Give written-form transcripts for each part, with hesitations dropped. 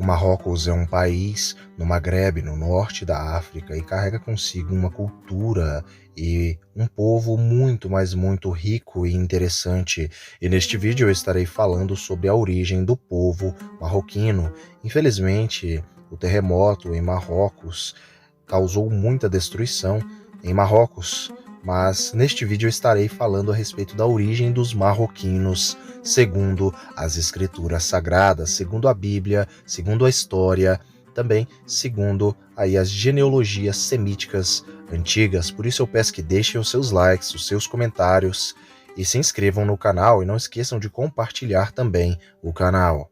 Marrocos é um país no Maghreb, no norte da África, e carrega consigo uma cultura e um povo muito, mas muito rico e interessante. E neste vídeo eu estarei falando sobre a origem do povo marroquino. Infelizmente, o terremoto em Marrocos causou muita destruição em Marrocos, mas neste vídeo eu estarei falando a respeito da origem dos marroquinos, segundo as escrituras sagradas, segundo a Bíblia, segundo a história, também segundo aí as genealogias semíticas antigas. Por isso eu peço que deixem os seus likes, os seus comentários e se inscrevam no canal e não esqueçam de compartilhar também o canal.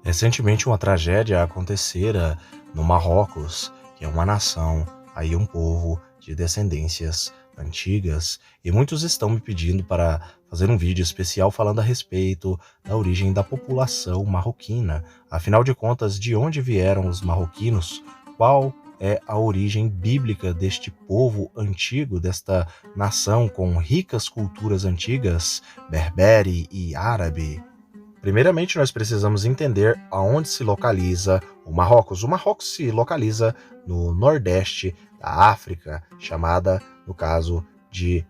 Recentemente uma tragédia acontecera no Marrocos, que é uma nação, aí um povo de descendências antigas, e muitos estão me pedindo para fazer um vídeo especial falando a respeito da origem da população marroquina. Afinal de contas, de onde vieram os marroquinos? Qual é a origem bíblica deste povo antigo, desta nação com ricas culturas antigas, berbere e árabe? Primeiramente, nós precisamos entender aonde se localiza o Marrocos. O Marrocos se localiza no nordeste da África, chamada, no caso, de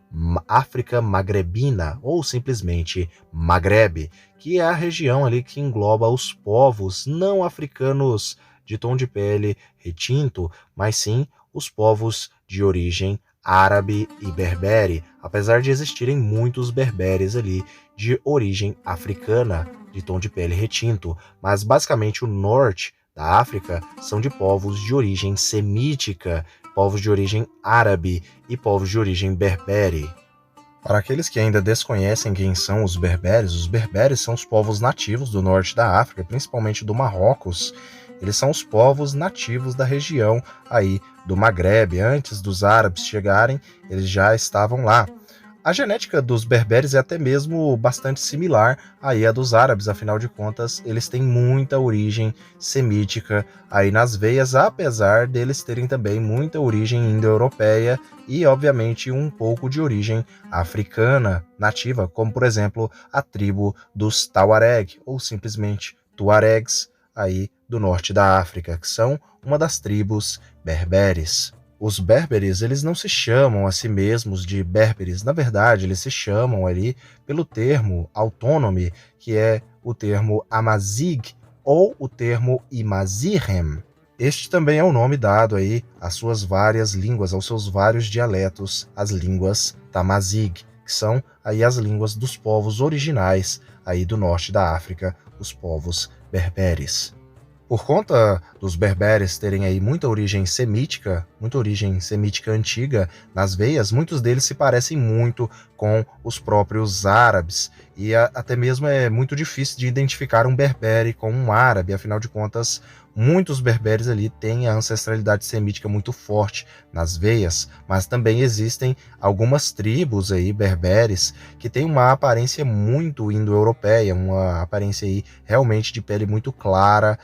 África Magrebina, ou simplesmente Maghreb, que é a região ali que engloba os povos não africanos de tom de pele retinto, mas sim os povos de origem árabe e berbere, apesar de existirem muitos berberes ali de origem africana, de tom de pele retinto, mas basicamente o norte da África são de povos de origem semítica, povos de origem árabe e povos de origem berbere. Para aqueles que ainda desconhecem quem são os berberes são os povos nativos do norte da África, principalmente do Marrocos. Eles são os povos nativos da região aí do Maghreb. Antes dos árabes chegarem, eles já estavam lá. A genética dos berberes é até mesmo bastante similar aí à dos árabes, afinal de contas, eles têm muita origem semítica aí nas veias, apesar deles terem também muita origem indo-europeia e, obviamente, um pouco de origem africana nativa, como, por exemplo, a tribo dos Tuareg, ou simplesmente Tuaregs, aí do norte da África, que são uma das tribos berberes. Os berberes, eles não se chamam a si mesmos de berberes, na verdade, eles se chamam ali pelo termo autônome, que é o termo Amazigh ou o termo Imazighem. Este também é o nome dado aí às suas várias línguas, aos seus vários dialetos, as línguas Tamazigh, que são aí as línguas dos povos originais aí do norte da África, os povos berberes. Por conta dos berberes terem aí muita origem semítica antiga nas veias, muitos deles se parecem muito com os próprios árabes, e até mesmo é muito difícil de identificar um berbere com um árabe, afinal de contas, muitos berberes ali têm a ancestralidade semítica muito forte nas veias, mas também existem algumas tribos aí berberes que têm uma aparência muito indo-europeia, uma aparência aí realmente de pele muito clara,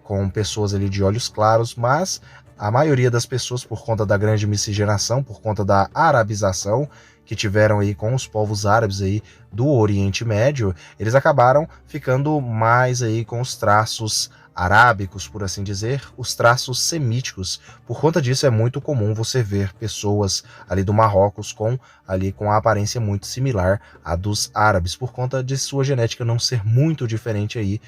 com pessoas ali de olhos claros, mas a maioria das pessoas, por conta da grande miscigenação, por conta da arabização que tiveram aí com os povos árabes aí do Oriente Médio, eles acabaram ficando mais aí com os traços arábicos, por assim dizer, os traços semíticos. Por conta disso é muito comum você ver pessoas ali do Marrocos com a aparência muito similar à dos árabes, por conta de sua genética não ser muito diferente aí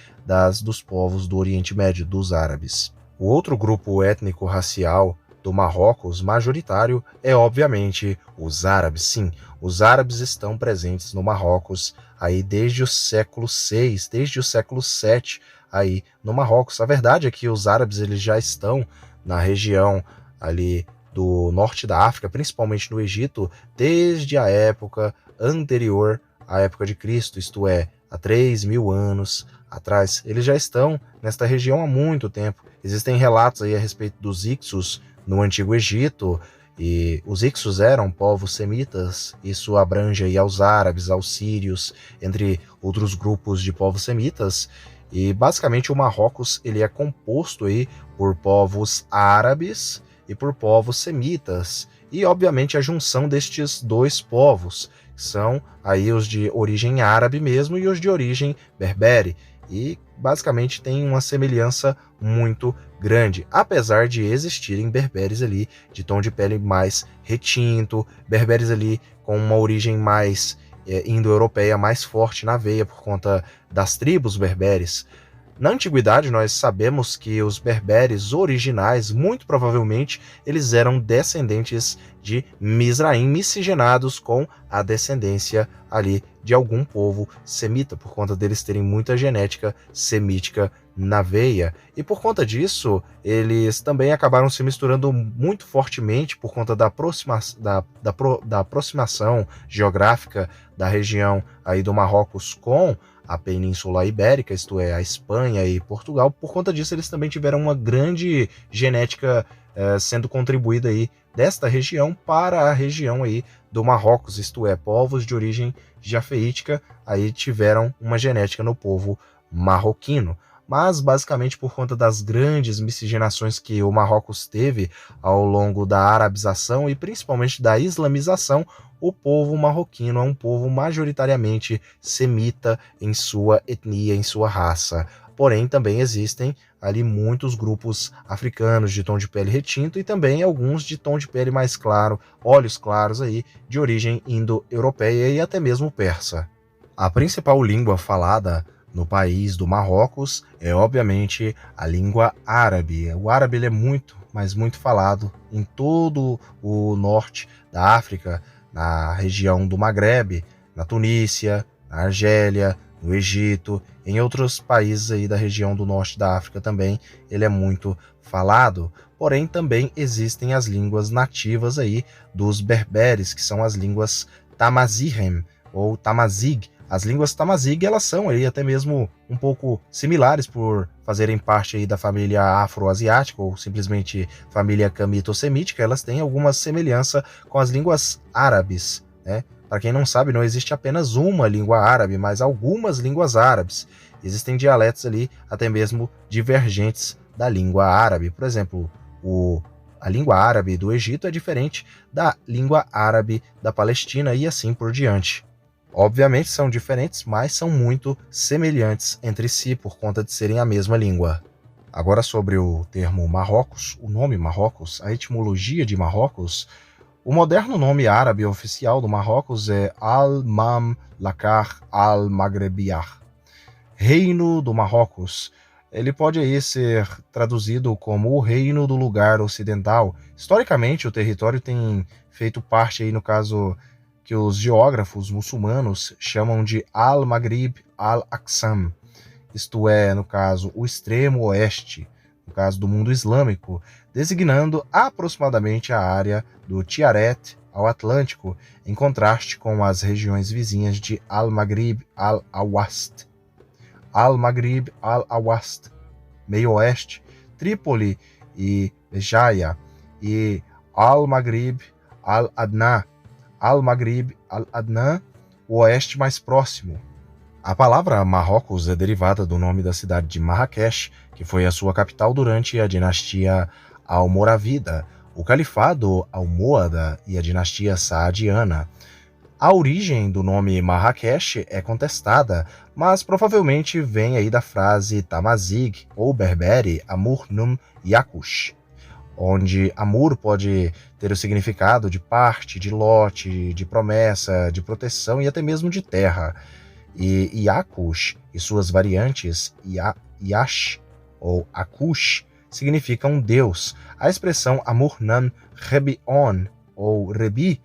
dos povos do Oriente Médio, dos árabes. O outro grupo étnico-racial do Marrocos majoritário é, obviamente, os árabes. Sim, os árabes estão presentes no Marrocos aí desde o século VI, desde o século VII aí no Marrocos. A verdade é que os árabes eles já estão na região ali do norte da África, principalmente no Egito, desde a época anterior à época de Cristo, isto é, há 3.000 anos atrás. Eles já estão nesta região há muito tempo. Existem relatos aí a respeito dos Hyksos no Antigo Egito, E os Hicsos eram povos semitas, isso abrange aí aos árabes, aos sírios, entre outros grupos de povos semitas. E basicamente o Marrocos ele é composto aí por povos árabes e por povos semitas. E obviamente a junção destes dois povos, que são aí os de origem árabe mesmo e os de origem berbere. E basicamente tem uma semelhança muito grande, apesar de existirem berberes ali de tom de pele mais retinto, berberes ali com uma origem mais indo-europeia mais forte na veia por conta das tribos berberes. Na antiguidade, nós sabemos que os berberes originais, muito provavelmente, eles eram descendentes de Mizraim, miscigenados com a descendência ali de algum povo semita, por conta deles terem muita genética semítica na veia. E por conta disso, eles também acabaram se misturando muito fortemente por conta da aproximação geográfica da região aí do Marrocos com a Península Ibérica, isto é, a Espanha e Portugal. Por conta disso, eles também tiveram uma grande genética sendo contribuída aí desta região para a região aí do Marrocos, isto é, povos de origem jafeítica aí tiveram uma genética no povo marroquino. Mas basicamente por conta das grandes miscigenações que o Marrocos teve ao longo da arabização e principalmente da islamização, o povo marroquino é um povo majoritariamente semita em sua etnia, em sua raça. Porém, também existem ali muitos grupos africanos de tom de pele retinto e também alguns de tom de pele mais claro, olhos claros aí, de origem indo-europeia e até mesmo persa. A principal língua falada no país do Marrocos é, obviamente, a língua árabe. O árabe ele é muito, mas muito falado em todo o norte da África, na região do Maghreb, na Tunísia, na Argélia, no Egito, em outros países aí da região do norte da África também, ele é muito falado. Porém, também existem as línguas nativas aí dos berberes, que são as línguas Tamazihem ou Tamazigh. As línguas Tamazigh, elas são aí até mesmo um pouco similares por fazerem parte aí da família afro-asiática ou simplesmente família camito-semítica. Elas têm alguma semelhança com as línguas árabes, né? Para quem não sabe, não existe apenas uma língua árabe, mas algumas línguas árabes. Existem dialetos ali até mesmo divergentes da língua árabe. Por exemplo, a língua árabe do Egito é diferente da língua árabe da Palestina e assim por diante. Obviamente são diferentes, mas são muito semelhantes entre si por conta de serem a mesma língua. Agora sobre o termo Marrocos, o nome Marrocos, a etimologia de Marrocos, o moderno nome árabe oficial do Marrocos é Al-Mamlakah Al-Maghribiyah, Reino do Marrocos. Ele pode aí ser traduzido como o Reino do Lugar Ocidental. Historicamente, o território tem feito parte aí, no caso, que os geógrafos muçulmanos chamam de Al-Maghrib Al-Aqsam, isto é, no caso, o extremo oeste, no caso do mundo islâmico, designando aproximadamente a área do Tiaret ao Atlântico, em contraste com as regiões vizinhas de Al-Maghrib Al-Awast, Al-Maghrib Al-Awast, meio oeste, Trípoli e Béjaia, e Al-Maghrib Al-Adna, Al-Maghrib Al-Adnan, o oeste mais próximo. A palavra Marrocos é derivada do nome da cidade de Marrakech, que foi a sua capital durante a dinastia Almorávida, o califado almohada e a dinastia saadiana. A origem do nome Marrakech é contestada, mas provavelmente vem aí da frase Tamazigh ou berbere Amur Num Yakush, onde Amur pode ter o significado de parte, de lote, de promessa, de proteção e até mesmo de terra. E Yakush e suas variantes Yash ou Akush significam Deus. A expressão Amur Nam Rebi-on ou Rebi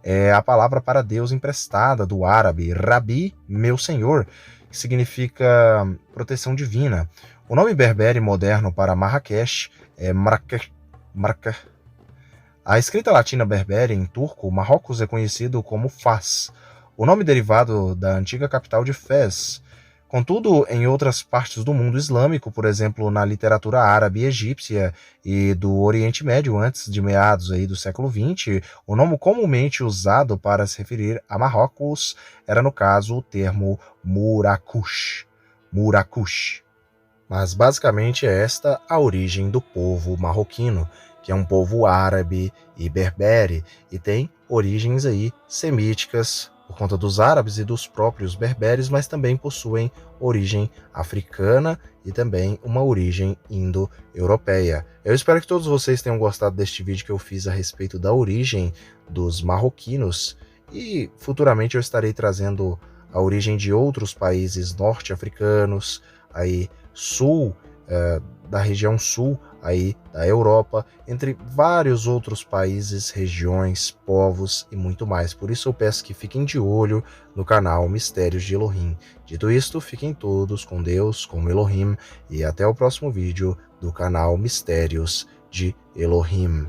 é a palavra para Deus emprestada do árabe Rabi, meu senhor, que significa proteção divina. O nome berbere moderno para Marrakech é Marrakech. A escrita latina berbere em turco, Marrocos é conhecido como Fas, o nome derivado da antiga capital de Fez, Contudo, em outras partes do mundo islâmico, por exemplo, na literatura árabe e egípcia e do Oriente Médio, antes de meados aí do século XX, o nome comumente usado para se referir a Marrocos era, no caso, o termo Murakush. Murakush. Mas basicamente é esta a origem do povo marroquino, que é um povo árabe e berbere, e tem origens aí semíticas por conta dos árabes e dos próprios berberes, mas também possuem origem africana e também uma origem indo-europeia. Eu espero que todos vocês tenham gostado deste vídeo que eu fiz a respeito da origem dos marroquinos, e futuramente eu estarei trazendo a origem de outros países norte-africanos, aí sul, da região sul aí da Europa, entre vários outros países, regiões, povos e muito mais. Por isso eu peço que fiquem de olho no canal Mistérios de Elohim. Dito isto, fiquem todos com Deus, com Elohim, e até o próximo vídeo do canal Mistérios de Elohim.